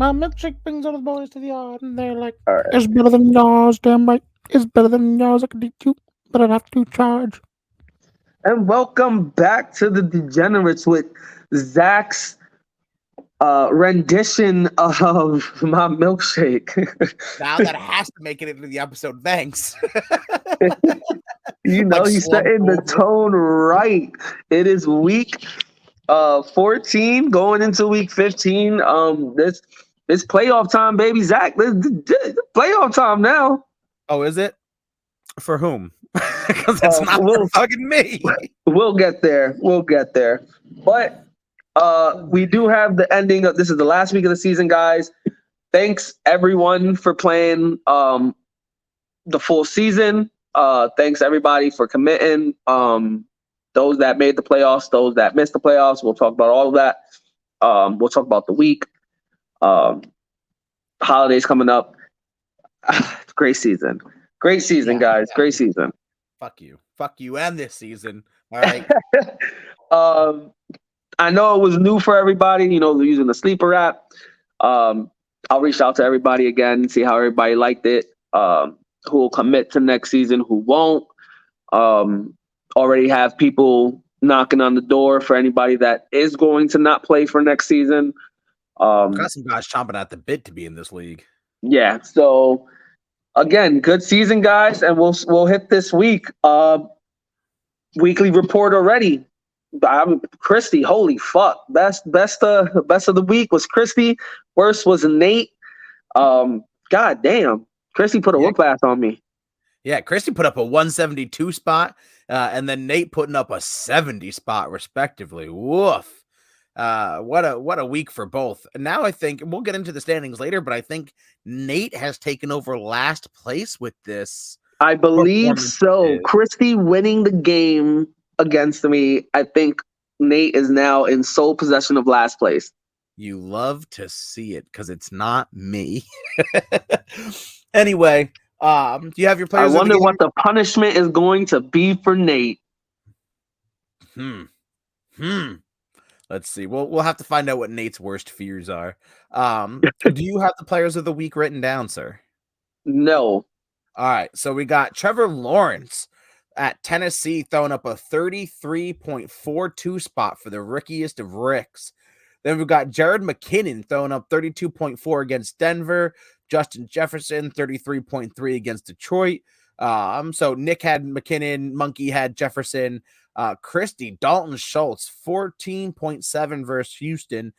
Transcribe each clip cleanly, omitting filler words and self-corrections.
My milkshake brings all the boys to the yard, and they're like, All right. "It's better than yours, damn right. It's better than yours. I could eat you, but I'd have to charge." And welcome back to the Degenerates with Zach's rendition of my milkshake. Now that has to make it into the episode. Thanks. You know, Like he's slumped setting the over. tone right. It is week 14 going into week 15. This playoff time, baby. Zach, this playoff time now. Oh, is it? For whom? Because it's not for We'll fucking me. we'll get there. We'll get there. But we do have the ending of this is the last week of the season, guys. Thanks everyone for playing the full season. Thanks everybody for committing. Those that made the playoffs, those that missed the playoffs. We'll talk about all of that. We'll talk about the week. Holidays coming up. Great season. Great season, guys. Great season. Fuck you, and this season. All right. I know it was new for everybody. You know, using the sleeper app. I'll reach out to everybody again, see how everybody liked it. Who will commit to next season, who won't. Already have people knocking on the door for anybody that is going to not play for next season. Got some guys chomping at the bit to be in this league. Yeah. So again, good season, guys, and we'll hit this week. Weekly report already. Kristi, holy fuck! Best of the week was Kristi. Worst was Nate. God damn, Kristi put a whoop ass on me. Yeah, Kristi put up a 172 spot, and then Nate putting up a 70 spot, respectively. Woof. What a week for both. And now I think we'll get into the standings later, but I think Nate has taken over last place with this. I believe so. Kristi winning the game against me. I think Nate is now in sole possession of last place. You love to see it because it's not me. Anyway, do you have your players? I wonder what the punishment is going to be for Nate. Let's see. We'll have to find out what Nate's worst fears are. Do you have the players of the week written down, sir? No. All right. So we got Trevor Lawrence at Tennessee throwing up a 33.42 spot for the rickiest of ricks. Then we've got Jared McKinnon throwing up 32.4 against Denver. Justin Jefferson, 33.3 against Detroit. So Nick had McKinnon, Monkey had Jefferson. Kristi, Dalton Schultz, 14.7 versus Houston.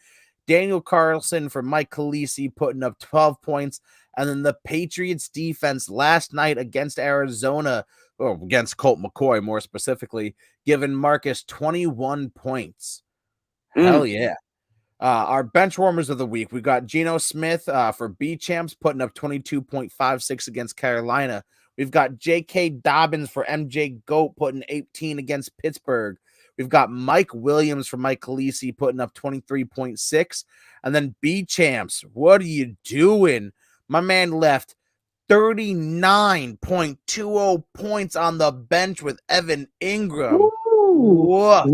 Daniel Carlson for Mike Khaleesi putting up 12 points. And then the Patriots defense last night against Arizona, or against Colt McCoy more specifically, giving Marcus 21 points. Hell yeah. Our bench warmers of the week, we got Geno Smith for B-Champs putting up 22.56 against Carolina. We've got J.K. Dobbins for MJ Goat putting 18 against Pittsburgh. We've got Mike Williams for Mike Khaleesi putting up 23.6. And then B-Champs, what are you doing? My man left 39.20 points on the bench with Evan Ingram.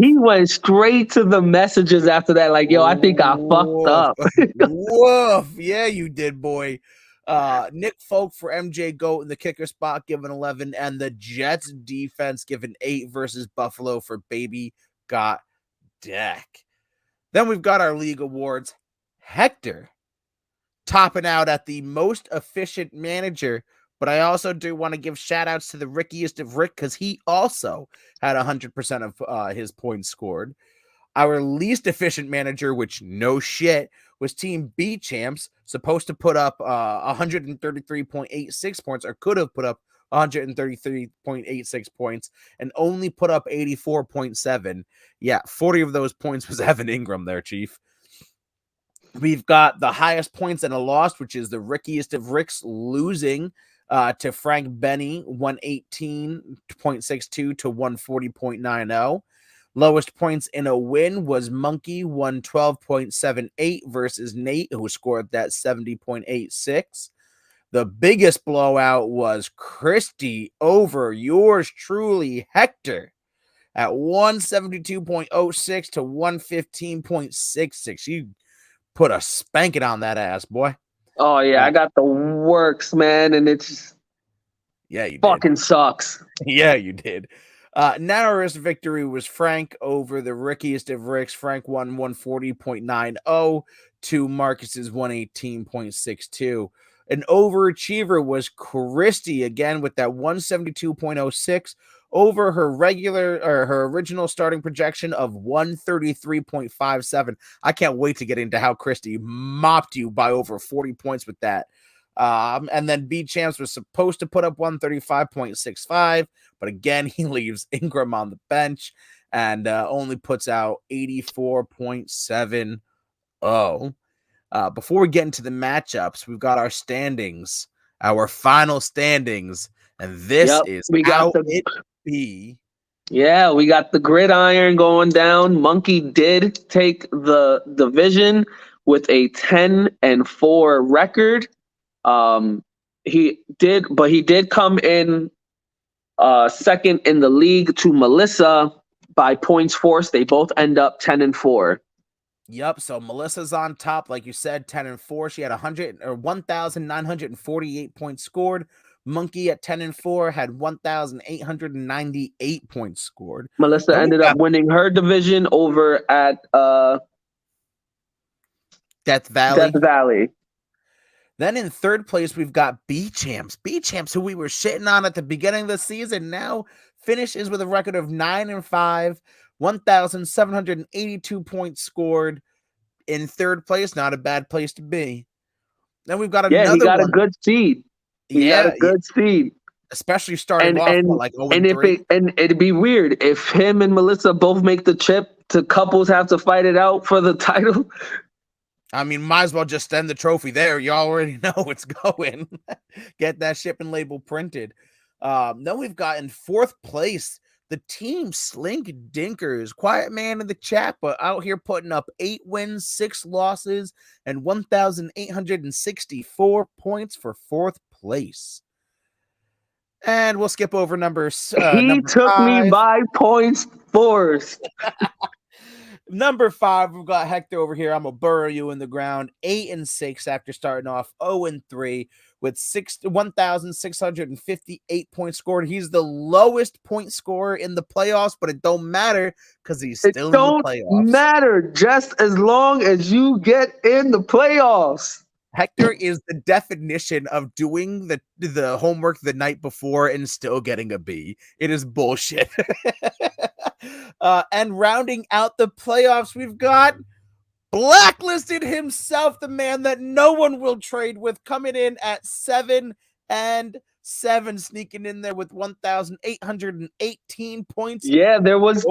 He went straight to the messages after that, like, yo, I think I fucked up. Woof. Yeah, you did, boy. Nick Folk for MJ Goat in the kicker spot giving 11, and the Jets defense giving 8 versus Buffalo for Baby Got Dak. Then we've got our league awards. Hector topping out at the most efficient manager, but I also do want to give shout outs to the rickiest of Rick because he also had 100% of his points scored. Our least efficient manager, which no shit, was Team B Champs, supposed to put up 133.86 points, or could have put up 133.86 points, and only put up 84.7. Yeah, 40 of those points was Evan Ingram there, Chief. We've got the highest points and a loss, which is the rickiest of Ricks, losing to Frank Benny, 118.62 to 140.90. Lowest points in a win was Monkey, 112.78 versus Nate, who scored that 70.86. The biggest blowout was Kristi over yours truly, Hector, at 172.06 to 115.66. You put a spanking on that ass, boy. Oh yeah, I got the works, man, and it's Yeah, you did. fucking sucks. Yeah, you did. Narrowest victory was Frank over the rickiest of Ricks. Frank won 140.90 to Marcus's 118.62. An overachiever was Kristi again with that 172.06 over her her original starting projection of 133.57. I can't wait to get into how Kristi mopped you by over 40 points with that. And then B Champs was supposed to put up 135.65, but again, he leaves Ingram on the bench and only puts out 84.70. Before we get into the matchups, we've got our standings, our final standings, and this is how it be. Yeah, we got the gridiron going down. Monkey did take the division with a 10-4 record. He did come in second in the league to Melissa by points forced. They both end up 10-4. Yep. So Melissa's on top, like you said, 10-4. She had 1,948 points scored. Monkey at 10-4 had 1,898 points scored. Melissa ended up winning her division over at Death Valley. Then in third place, we've got B Champs. B Champs, who we were shitting on at the beginning of the season, now finishes with a record of 9-5, 1,782 points scored. In third place, not a bad place to be. Then we've got another he got one. A good seed. He got a good seed. Especially starting off like 0-3. And it'd be weird if him and Melissa both make the trip to couples have to fight it out for the title. I mean, might as well just send the trophy there. You already know it's going. Get that shipping label printed. Then we've got in fourth place the team Slink Dinkers. Quiet man in the chat, but out here putting up 8 wins, 6 losses, and 1,864 points for fourth place. And we'll skip over numbers. He took 5. Me by points forced. Number 5, we've got Hector over here. I'm gonna burrow you in the ground. 8-6 after starting off 0-3 with 1,658 points scored. He's the lowest point scorer in the playoffs, but it don't matter because he's still in the playoffs. It don't matter just as long as you get in the playoffs. Hector is the definition of doing the homework the night before and still getting a B. It is bullshit. And rounding out the playoffs, we've got Blacklisted himself, the man that no one will trade with, coming in at 7-7, sneaking in there with 1,818 points. Yeah, there was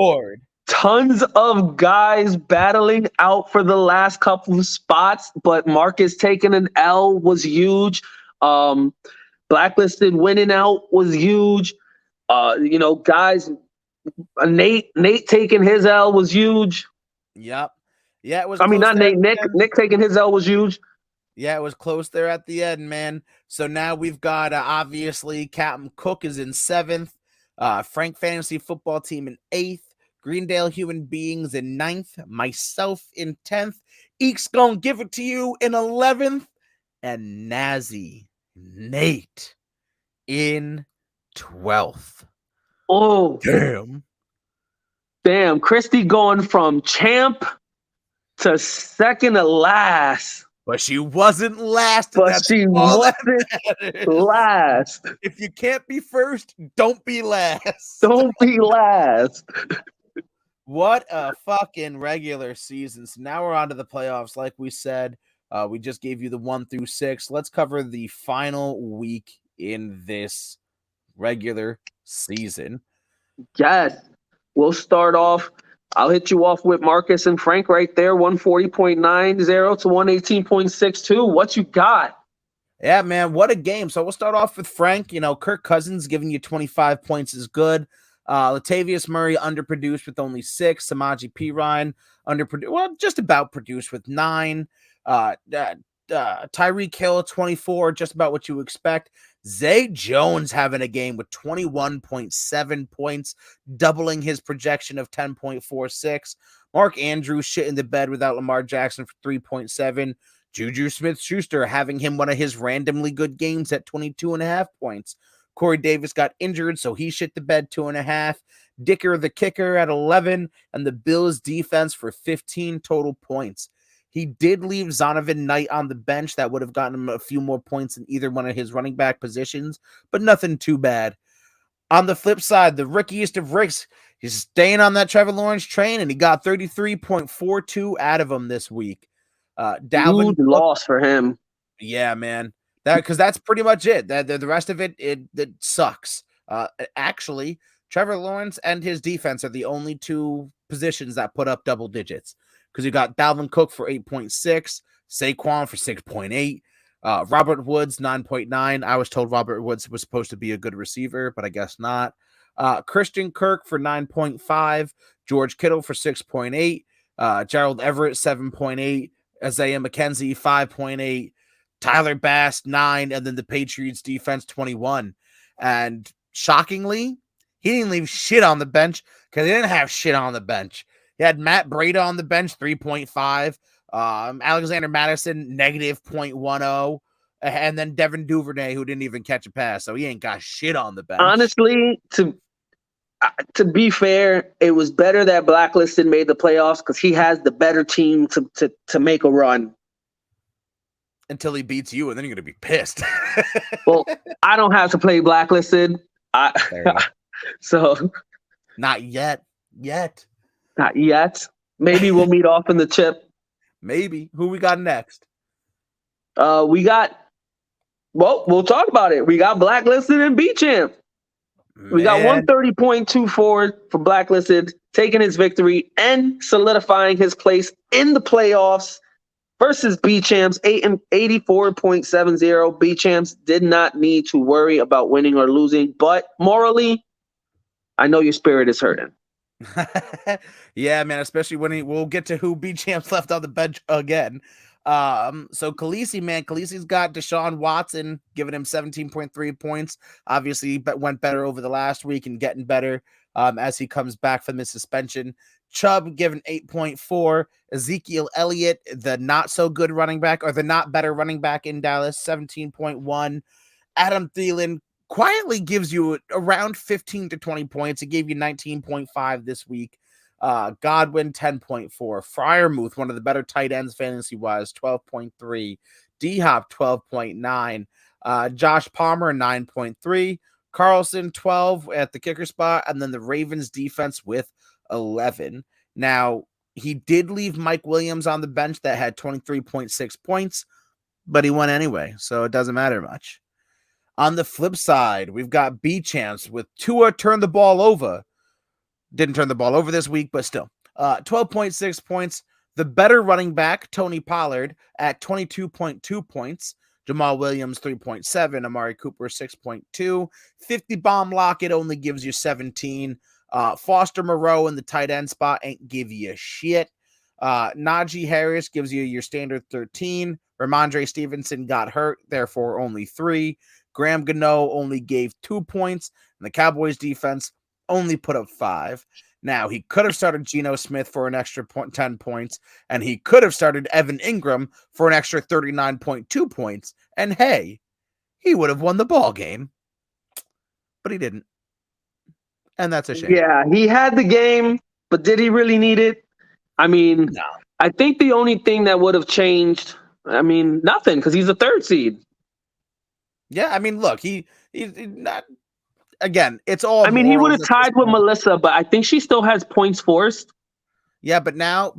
tons of guys battling out for the last couple of spots, but Marcus taking an L was huge. Blacklisted winning out was huge. Guys, Nate taking his L was huge. Yep. Yeah, it was. I mean, not Nate. Nick taking his L was huge. Yeah, it was close there at the end, man. So now we've got obviously Captain Cook is in 7th, Frank Fantasy Football Team in 8th, Greendale Human Beings in 9th, myself in 10th, Eek's gonna give it to you in 11th, and Nazi Nate in 12th. Oh, damn! Kristi going from champ to second to last. But she wasn't last. But she wasn't last. If you can't be first, don't be last. Don't be last. What a fucking regular season. So now we're on to the playoffs. Like we said, we just gave you the 1 through 6. Let's cover the final week in this regular season. Yes. We'll start off. I'll hit you off with Marcus and Frank right there, 140.90 to 118.62. What you got? Yeah, man, what a game. So we'll start off with Frank. Kirk Cousins giving you 25 points is good. Latavius Murray underproduced with only 6. Samaje Perine underproduced, well, just about produced with 9. Tyreek Hill 24, just about what you expect. Zay Jones having a game with 21.7 points, doubling his projection of 10.46. Mark Andrews shit in the bed without Lamar Jackson for 3.7. Juju Smith-Schuster having him one of his randomly good games at 22.5 points. Corey Davis got injured, so he shit the bed 2.5. Dicker the kicker at 11, and the Bills defense for 15 total points. He did leave Zonovan Knight on the bench. That would have gotten him a few more points in either one of his running back positions, but nothing too bad. On the flip side, the rickiest of ricks, he's staying on that Trevor Lawrence train, and he got 33.42 out of him this week. Dalvin Huge loss for him. Yeah, man. Because that's pretty much it. The rest of it sucks. Actually, Trevor Lawrence and his defense are the only two positions that put up double digits. Because you got Dalvin Cook for 8.6, Saquon for 6.8, Robert Woods 9.9. I was told Robert Woods was supposed to be a good receiver, but I guess not. Christian Kirk for 9.5, George Kittle for 6.8, Gerald Everett 7.8, Isaiah McKenzie 5.8, Tyler Bass 9, and then the Patriots defense 21. And shockingly, he didn't leave shit on the bench because he didn't have shit on the bench. He had Matt Breida on the bench, 3.5. Alexander Madison, negative 0.10. And then Devin Duvernay, who didn't even catch a pass. So he ain't got shit on the bench. Honestly, to be fair, it was better that Blacklisted made the playoffs because he has the better team to make a run. Until he beats you, and then you're going to be pissed. Well, I don't have to play Blacklisted. So not yet. Not yet. Maybe we'll meet off in the chip. Maybe. Who we got next? We'll talk about it. We got Blacklisted and B-Champ. We got 130.24 for Blacklisted, taking his victory and solidifying his place in the playoffs versus B-Champs, 84.70. B-Champs did not need to worry about winning or losing, but morally, I know your spirit is hurting. Yeah, man, especially when we'll get to who B-Champs left on the bench again. So Khaleesi's got Deshaun Watson giving him 17.3 points. Obviously, went better over the last week and getting better as he comes back from his suspension. Chubb given 8.4. Ezekiel Elliott, the not so good running back or the not better running back in Dallas, 17.1. Adam Thielen quietly gives you around 15 to 20 points. It gave you 19.5 this week. Godwin 10.4. Freiermuth, one of the better tight ends fantasy-wise, 12.3. D-Hop 12.9. Josh Palmer 9.3. Carlson 12 at the kicker spot, and then the Ravens defense with 11. Now, he did leave Mike Williams on the bench that had 23.6 points, but he won anyway, so it doesn't matter much. On the flip side, we've got B-Champs with Tua turn the ball over. Didn't turn the ball over this week, but still. 12.6 points. The better running back, Tony Pollard, at 22.2 points. Jamal Williams, 3.7. Amari Cooper, 6.2. 50 bomb Lockett only gives you 17. Foster Moreau in the tight end spot ain't give you shit. Najee Harris gives you your standard 13. Ramondre Stevenson got hurt, therefore only 3. Graham Gano only gave 2 points, and the Cowboys defense only put up 5. Now, he could have started Geno Smith for an extra 10 points, and he could have started Evan Ingram for an extra 39.2 points, and hey, he would have won the ball game. But he didn't. And that's a shame. Yeah, he had the game, but did he really need it? I mean, no. I think the only thing that would have changed, nothing, because he's a 3rd seed. Yeah, I mean, look, he's not. Again, it's all. He would have tied with Melissa, but I think she still has points forced. Yeah, but now,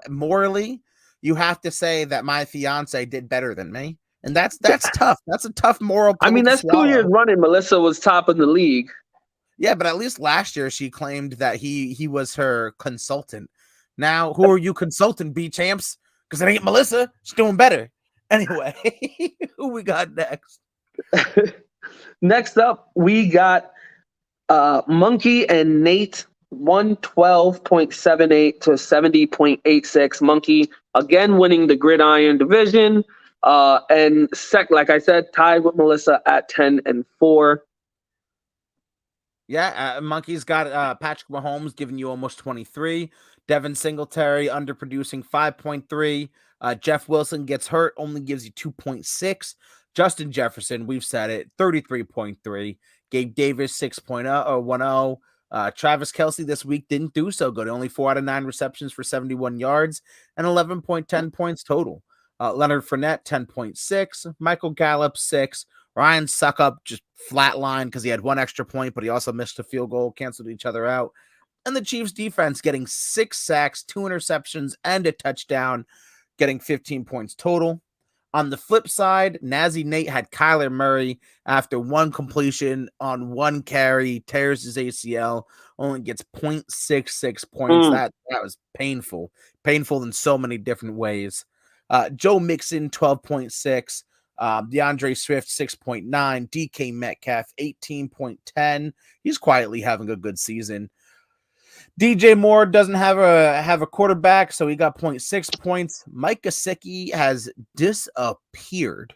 morally, you have to say that my fiance did better than me, and that's tough. That's a tough moral. That's 2 years running. Melissa was top in the league. Yeah, but at least last year she claimed that he was her consultant. Now, who are you consulting, B-Champs? Because it ain't Melissa. She's doing better. Anyway, who we got next? Next up, we got Monkey and Nate, 112.78 to 70.86. Monkey, again, winning the Gridiron division. And like I said, tied with Melissa at 10-4. Yeah, Monkey's got Patrick Mahomes giving you almost 23. Devin Singletary underproducing 5.3. Jeff Wilson gets hurt, only gives you 2.6. Justin Jefferson, we've said it, 33.3. Gabe Davis, 6.0 or 1.0. Travis Kelce this week didn't do so good. Only 4 out of 9 receptions for 71 yards and 11.10 points total. Leonard Fournette, 10.6. Michael Gallup, 6. Ryan Suckup just flatlined because he had 1 extra point, but he also missed a field goal, canceled each other out. And the Chiefs defense getting 6 sacks, 2 interceptions, and a touchdown, getting 15 points total. On the flip side, Nazi Nate had Kyler Murray after 1 completion on 1 carry, tears his ACL, only gets 0.66 points. That was painful in so many different ways. Joe Mixon, 12.6. DeAndre Swift, 6.9. DK Metcalf, 18.10. He's quietly having a good season. DJ Moore doesn't have a quarterback, so he got 0.6 points. Mike Gesicki has disappeared.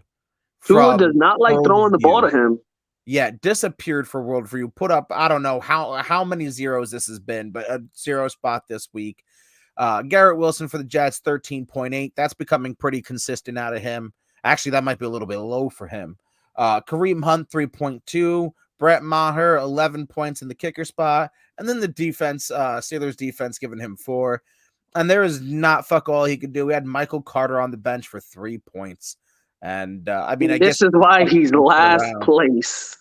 Tua does not like throwing the ball to him. Yeah, disappeared for Worldview. Put up, I don't know how many zeros this has been, but a 0 spot this week. Garrett Wilson for the Jets, 13.8. That's becoming pretty consistent out of him. Actually, that might be a little bit low for him. Kareem Hunt, 3.2. Brett Maher, 11 points in the kicker spot. And then the defense, Steelers defense, giving him 4. And there is not fuck all he could do. We had Michael Carter on the bench for 3 points. And I guess this is why he's last place.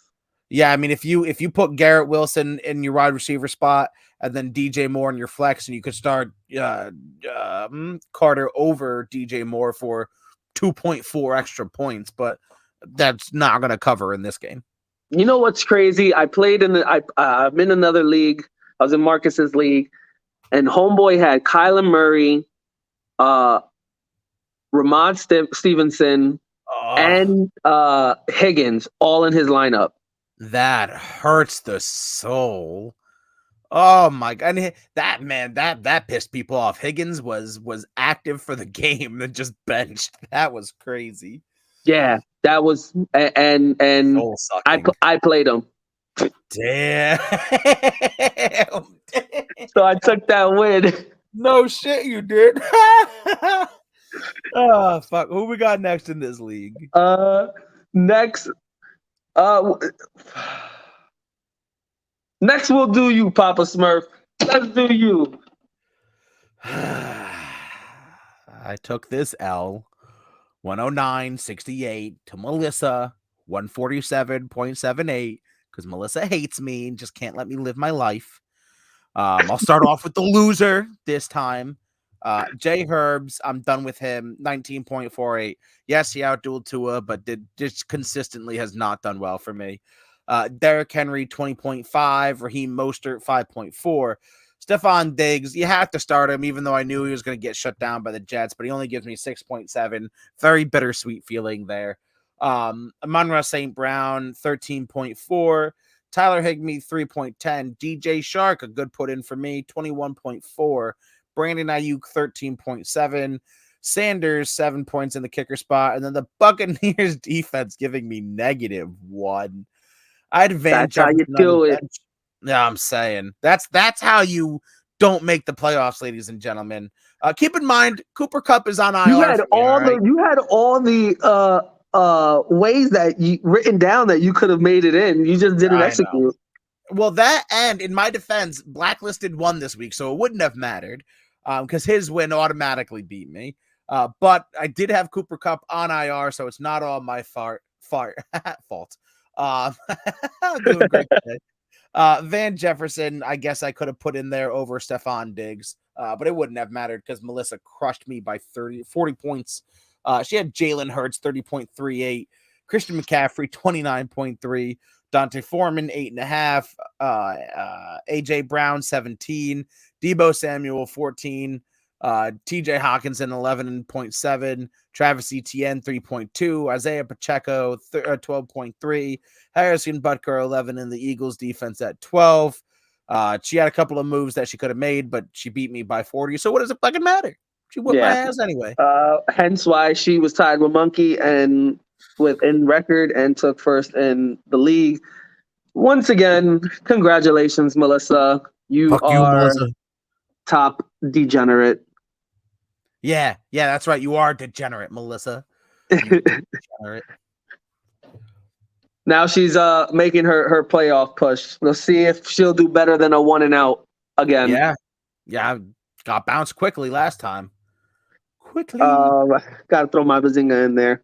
Yeah, I mean, if you put Garrett Wilson in your wide receiver spot and then DJ Moore in your flex, and you could start Carter over DJ Moore for 2.4 extra points, but that's not going to cover in this game. You know what's crazy? I played I'm in another league. I was in Marcus's league, and homeboy had Kyler Murray, Ramon Stevenson, and Higgins all in his lineup. That hurts the soul. Oh my god! And that pissed people off. Higgins was active for the game and just benched. That was crazy. Yeah, that was and I played him. Damn. So I took that win. No shit, you did. Oh fuck! Who we got next in this league? Next we'll do you, Papa Smurph. Let's do you. I took this L, 109.68 to Melissa, 147.78, because Melissa hates me and just can't let me live my life. I'll start off with the loser this time. Jay Herbs, I'm done with him, 19.48. Yes, he outdueled Tua, but just consistently has not done well for me. Derrick Henry, 20.5. Raheem Mostert, 5.4. Stephon Diggs, you have to start him, even though I knew he was going to get shut down by the Jets, but he only gives me 6.7. Very bittersweet feeling there. Amon-Ra St. Brown, 13.4. Tyler Higbee, 3.10. DJ Shark, a good put in for me, 21.4. Brandon Ayuk, 13.7. Sanders, 7 points in the kicker spot. And then the Buccaneers defense giving me -1. I had Van That's how you do it. Yeah, I'm saying. That's how you don't make the playoffs, ladies and gentlemen. Keep in mind, Cooper Kupp is on IR. You had all the ways that you written down that you could have made it in. You just didn't execute. Well, that, and in my defense, Blacklisted won this week, so it wouldn't have mattered because his win automatically beat me. But I did have Cooper Kupp on IR, so it's not all my fault. I'm doing great today. Van Jefferson, I guess I could have put in there over Stephon Diggs, but it wouldn't have mattered because Melissa crushed me by 40 points. She had Jalen Hurts, 30.38. Christian McCaffrey, 29.3. Dante Foreman, 8.5. AJ Brown, 17. Debo Samuel, 14. TJ Hawkinson, 11.7. Travis Etienne, 3.2. Isaiah Pacheco, 12.3. Harrison Butker, 11. And the Eagles defense at 12. She had a couple of moves that she could have made, but she beat me by 40. So what does it fucking matter? She whipped my ass anyway. Hence why she was tied with Monkey and in record and took first in the league. Once again, congratulations, Melissa. You are top degenerate. Yeah, that's right. You are degenerate, Melissa. You degenerate. Now she's making her playoff push. Let's see if she'll do better than a 1-and-out again. Yeah, got bounced quickly last time. Gotta throw my bazinga in there.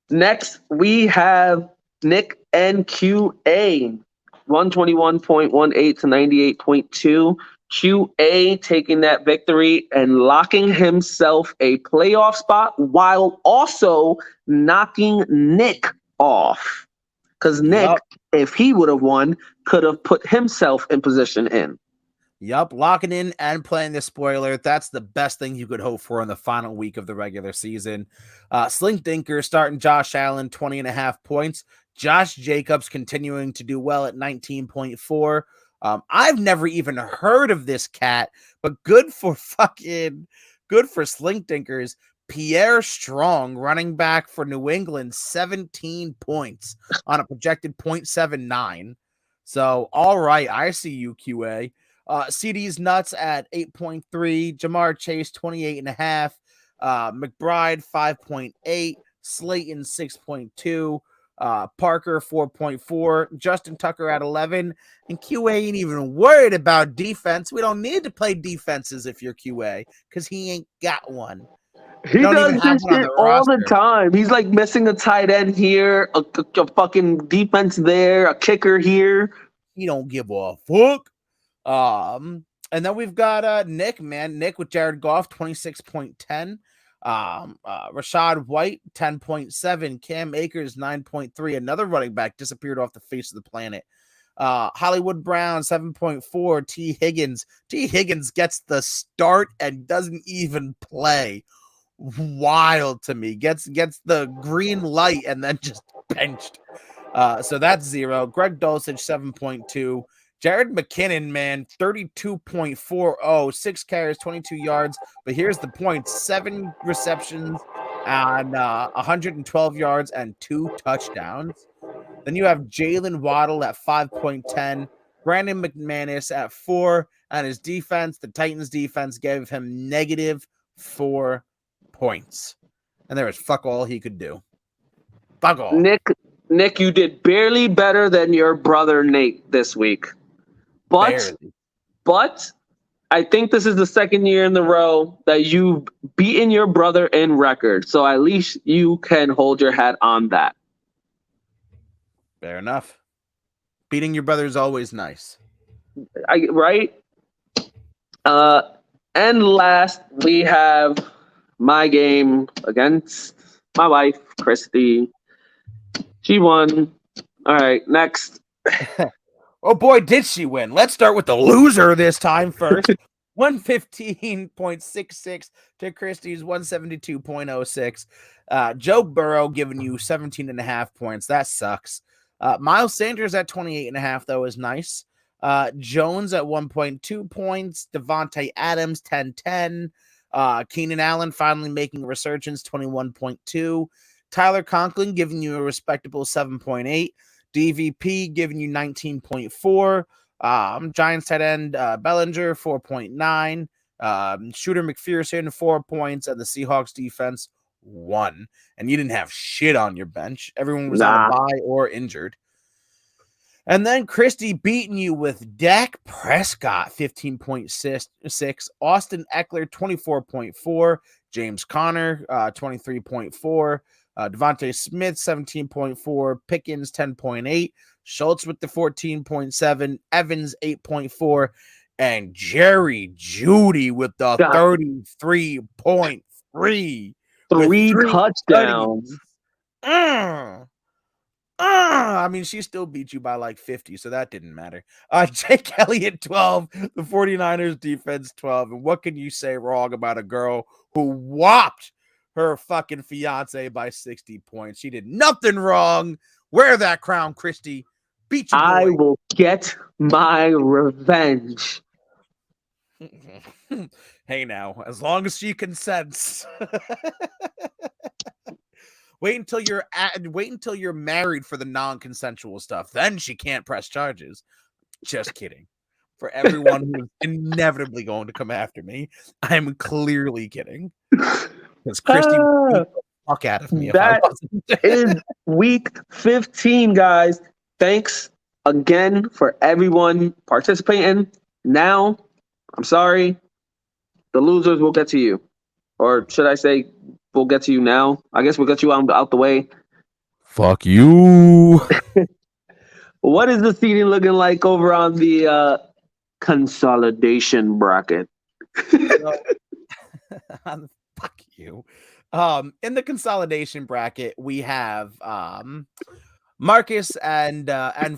Next, we have Nick NQA, 121.18 to 98.2. QA taking that victory and locking himself a playoff spot while also knocking Nick off. Because Nick, if he would have won, could have put himself in position in. Yup, locking in and playing the spoiler. That's the best thing you could hope for in the final week of the regular season. Slink Dinker starting Josh Allen, 20.5 points. Josh Jacobs continuing to do well at 19.4. I've never even heard of this cat, but good for Slink Dinkers. Pierre Strong, running back for New England, 17 points on a projected 0.79. So, all right, I see you, QA. CD's nuts at 8.3. Jamar Chase, 28.5. McBride, 5.8. Slayton, 6.2. Parker, 4.4. Justin Tucker at 11. And QA ain't even worried about defense. We don't need to play defenses if you're QA because he ain't got one. He does this shit all the time. He's like missing a tight end here, a fucking defense there, a kicker here. He don't give a fuck. And then we've got Nick with Jared Goff, 26.10. Rashad White, 10.7. Cam Akers, 9.3. Another running back disappeared off the face of the planet. Hollywood Brown, 7.4. T. Higgins gets the start and doesn't even play. Wild to me. Gets the green light and then just benched. So that's 0. Greg Dulcich, 7.2. Jared McKinnon, man, 32.40, 6 carries, 22 yards. But here's the point: 7 receptions and 112 yards and 2 touchdowns. Then you have Jalen Waddle at 5.10, Brandon McManus at 4, and his defense, the Titans defense, gave him -4 points. And there was fuck all he could do. Fuck all. Nick, you did barely better than your brother Nate this week. But I think this is the second year in the row that you've beaten your brother in record. So at least you can hold your hat on that. Fair enough. Beating your brother is always nice. Right? And last, we have my game against my wife, Kristi. She won. All right, next. Oh boy, did she win. Let's start with the loser this time first. 115.66 to Kristi's 172.06. Joe Burrow giving you 17.5 points. That sucks. Miles Sanders at 28.5, though, is nice. Jones at 1.2 points. Devontae Adams, 10-10. Keenan Allen finally making a resurgence, 21.2. Tyler Conklin giving you a respectable 7.8. DVP giving you 19.4. Giants tight end Bellinger, 4.9. Shooter McPherson, 4 points. And the Seahawks defense, 1. And you didn't have shit on your bench. Everyone was on a bye or injured. And then Kristi beating you with Dak Prescott, 15.6. Austin Eckler, 24.4. James Conner, 23.4. Devontae Smith, 17.4. Pickens, 10.8. Schultz with the 14.7. Evans, 8.4. And Jerry Jeudy with the 33.3. 3 touchdowns. I mean, she still beat you by like 50, so that didn't matter. Jake Elliott, 12. The 49ers defense, 12. And what can you say wrong about a girl who whopped her fucking fiance by 60 points? She did nothing wrong. Wear that crown, Kristi. Beat you, boy. I will get my revenge. Hey now, as long as she consents. Wait until you're married for the non-consensual stuff. Then she can't press charges. Just kidding. For everyone who's inevitably going to come after me, I'm clearly kidding. Because Kristi would beat the fuck out of me if I That wasn't. is week 15, guys. Thanks again for everyone participating. Now, I'm sorry, the losers will get to you. Or should I say, we'll get to you now? I guess we'll get you out the way. Fuck you. What is the seating looking like over on the consolidation bracket? Fuck you. In the consolidation bracket, we have Marcus and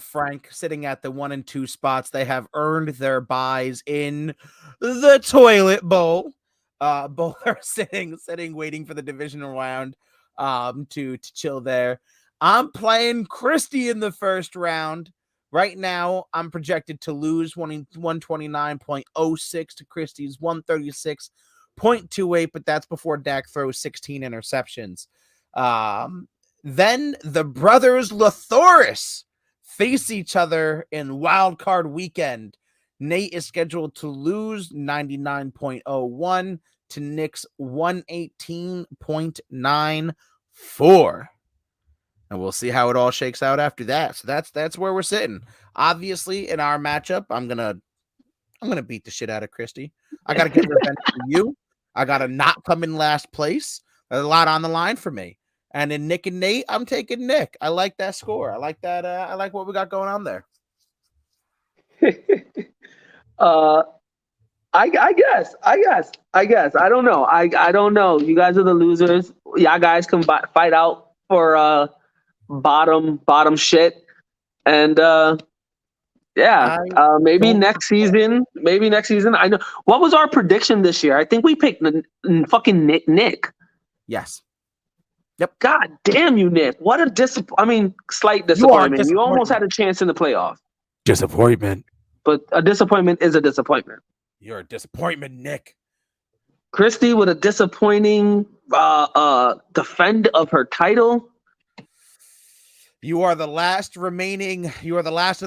Frank sitting at the 1 and 2 spots. They have earned their buys in the toilet bowl. Both are sitting waiting for the divisional round to chill there. I'm playing Kristi in the first round. Right now, I'm projected to lose 129.06 to Kristi's 136.28, but that's before Dak throws 16 interceptions. Then the brothers Lathoris face each other in wild card weekend. Nate is scheduled to lose 99.01 to Nick's 118.94. And we'll see how it all shakes out after that. So that's where we're sitting. Obviously, in our matchup, I'm gonna beat the shit out of Kristi. I gotta get revenge for you. I gotta not come in last place. There's a lot on the line for me. And in Nick and Nate, I'm taking Nick. I like that score. I like that. I like what we got going on there. I guess. I don't know. I don't know. You guys are the losers. Y'all guys can fight out for bottom shit. And maybe next season. I know. What was our prediction this year? I think we picked fucking Nick. Yes. Yep. God damn you, Nick. What a slight disappointment. You almost had a chance in the playoff. Disappointment. But a disappointment is a disappointment. You're a disappointment, Nick. Kristi with a disappointing defend of her title. You are the last of the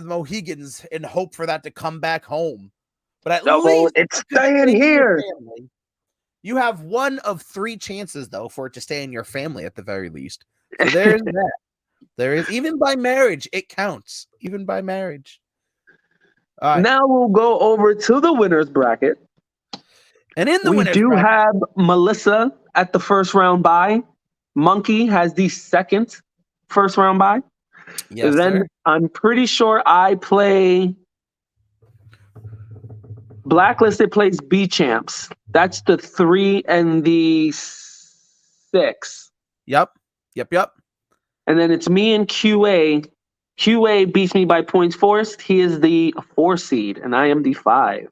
Mohegans in hope for that to come back home. But at least it's staying here. You have one of 3 chances, though, for it to stay in your family at the very least. So there's that. There is, even by marriage, it counts. Even by marriage. Now we'll go over to the winner's bracket. And in the winner's bracket, we do bracket, have Melissa at the first round bye. Monkey has the second first round bye. Yes, then sir. I'm pretty sure I play Blacklisted plays B Champs. That's the 3 and the 6. Yep. And then it's me and QA. QA beats me by points forced. He is the 4 seed, and I am the 5.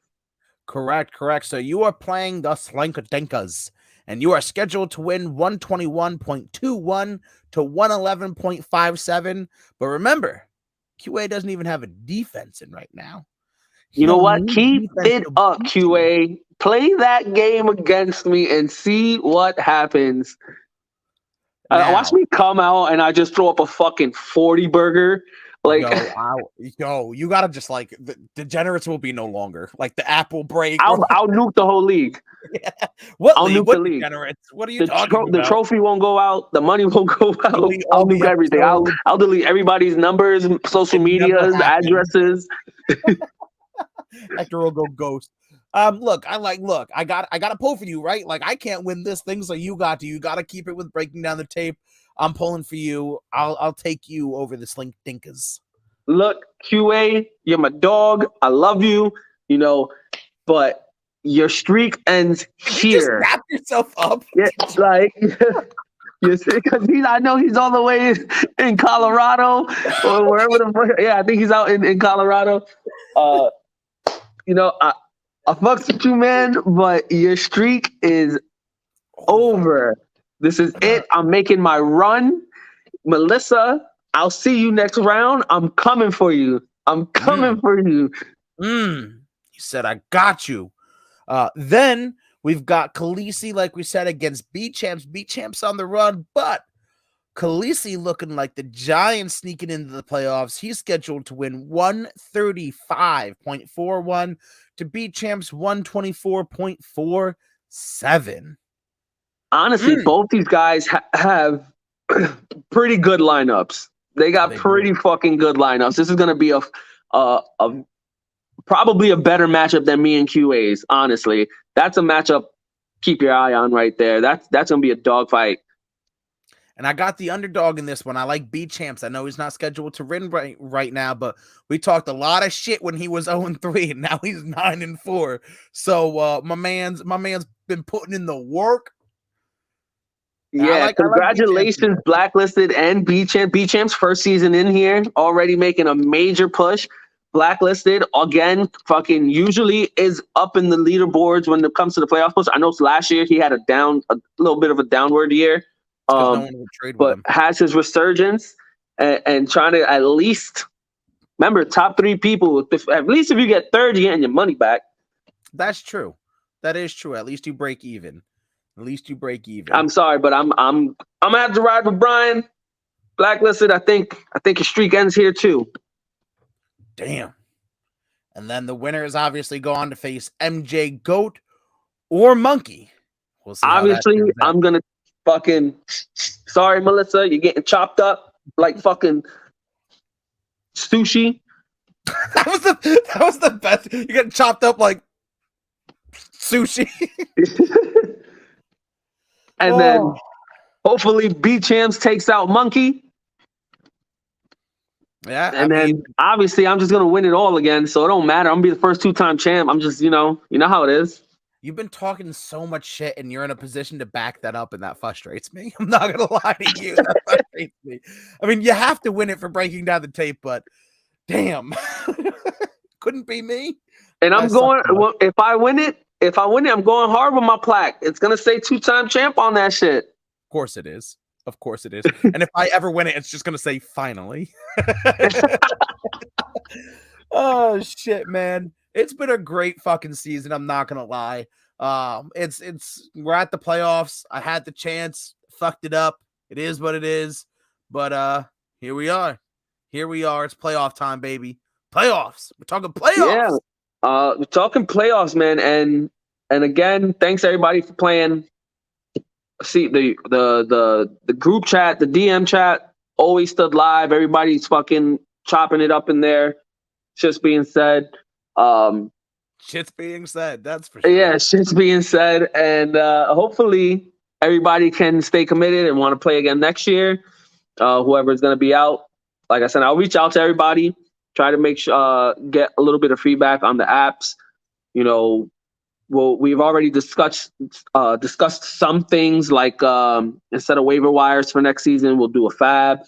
Correct. So you are playing the Slankadenkas, and you are scheduled to win 121.21 to 111.57. But remember, QA doesn't even have a defense in right now. You know what? Keep it up, QA. Play that game against me and see what happens. Watch me come out and I just throw up a fucking 40 burger. Like, you gotta just like the Degenerates will be no longer. Like the app will break. I'll nuke the whole league. Yeah. I'll nuke the league. Degenerates? What are you talking about? The trophy won't go out. The money won't go out. I'll nuke everything. I'll delete everybody's numbers, social medias, addresses. Hector will go ghost. Look, I got a pull for you, right? Like I can't win this thing, so you got to keep it with breaking down the tape. I'm pulling for you. I'll take you over the Slink Dinkas. Look, QA, you're my dog. I love you, but your streak ends here. You just wrap yourself up. Yeah, like you see, because I know he's all the way in Colorado or wherever the fuck. Yeah, I think he's out in Colorado. I fucks with you, man, but your streak is over. This is it. I'm making my run. Melissa, I'll see you next round. I'm coming for you. You said I got you. Then we've got Khaleesi, like we said, against B-Champs. B-Champs on the run, but Khaleesi looking like the Giants sneaking into the playoffs. He's scheduled to win 135.41 to B-Champs 124.47. Honestly, both these guys have pretty good lineups. They got pretty fucking good lineups. This is going to be a probably a better matchup than me and QA's. Honestly, that's a matchup. Keep your eye on right there. That's going to be a dogfight. And I got the underdog in this one. I like B-Champs. I know he's not scheduled to win right now, but we talked a lot of shit when he was 0-3, and now he's 9-4. So my man's been putting in the work. Yeah, congratulations, like Blacklisted and B-Champ. B-Champ's first season in here, already making a major push. Blacklisted, again, fucking usually is up in the leaderboards when it comes to the playoff push. I know last year he had a little bit of a downward year. No one would trade with him. Has his resurgence and trying to at least remember top 3 people. At least if you get third, you're getting your money back. That's true. That is true. At least you break even. I'm sorry, but I'm gonna have to ride with Brian. Blacklisted. I think your streak ends here too. Damn. And then the winners obviously go on to face MJ Goat or Monkey. We'll see. Obviously, I'm gonna fucking sorry, Melissa, you're getting chopped up like fucking sushi. that was the best. You're getting chopped up like sushi. And then hopefully B-Champs takes out Monkey. Yeah. And then obviously I'm just gonna win it all again. So it don't matter. I'm gonna be the first 2-time champ. I'm just, you know how it is. You've been talking so much shit, and you're in a position to back that up, and that frustrates me. I'm not gonna lie to you, that frustrates me. I mean, you have to win it for breaking down the tape, but damn, couldn't be me. And I'm going. Well, if I win it, I'm going hard with my plaque. It's gonna say 2-time champ on that shit. Of course it is. And if I ever win it, it's just gonna say finally. Oh shit, man. It's been a great fucking season. I'm not gonna lie. It's we're at the playoffs. I had the chance, fucked it up. It is what it is. But here we are. It's playoff time, baby. Playoffs. We're talking playoffs. Yeah. We're talking playoffs, man. And again, thanks everybody for playing. See the group chat, the DM chat always stood live. Everybody's fucking chopping it up in there. Just being said. Shit's being said, that's for sure. Yeah, shit's being said, and hopefully everybody can stay committed and want to play again next year. Whoever's going to be out, like I said, I'll reach out to everybody, try to make sure get a little bit of feedback on the apps. We've already discussed some things like instead of waiver wires for next season, we'll do a fab.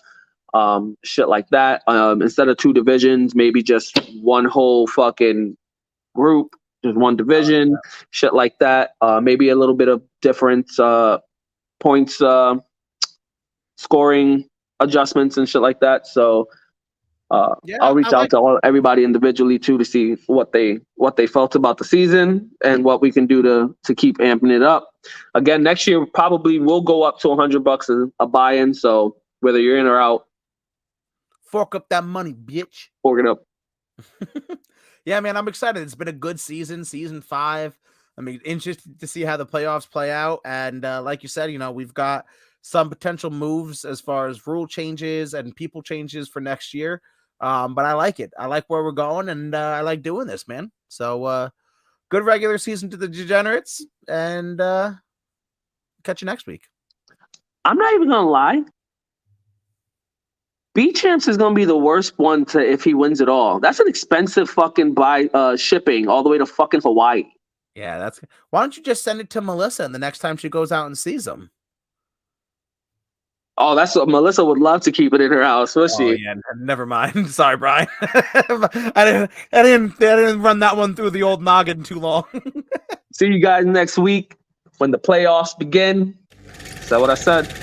Shit like that. Instead of 2 divisions, maybe just one whole fucking group, just one division, shit like that. Maybe a little bit of different points scoring adjustments and shit like that. So I'll reach out to everybody individually too to see what they felt about the season and what we can do to keep amping it up. Again, next year probably will go up to $100 a buy-in. So whether you're in or out, fork up that money, bitch. Fork it up. Yeah, man, I'm excited. It's been a good season 5. I mean, interested to see how the playoffs play out. And like you said, we've got some potential moves as far as rule changes and people changes for next year. But I like it. I like where we're going, and I like doing this, man. So good regular season to the Degenerates, and catch you next week. I'm not even going to lie. B-Champs is going to be the worst one if he wins it all. That's an expensive fucking shipping all the way to fucking Hawaii. Yeah, why don't you just send it to Melissa and the next time she goes out and sees him? Oh, that's what Melissa would love to keep it in her house, would she? Yeah, never mind. Sorry, Brian. I didn't run that one through the old noggin too long. See you guys next week when the playoffs begin. Is that what I said?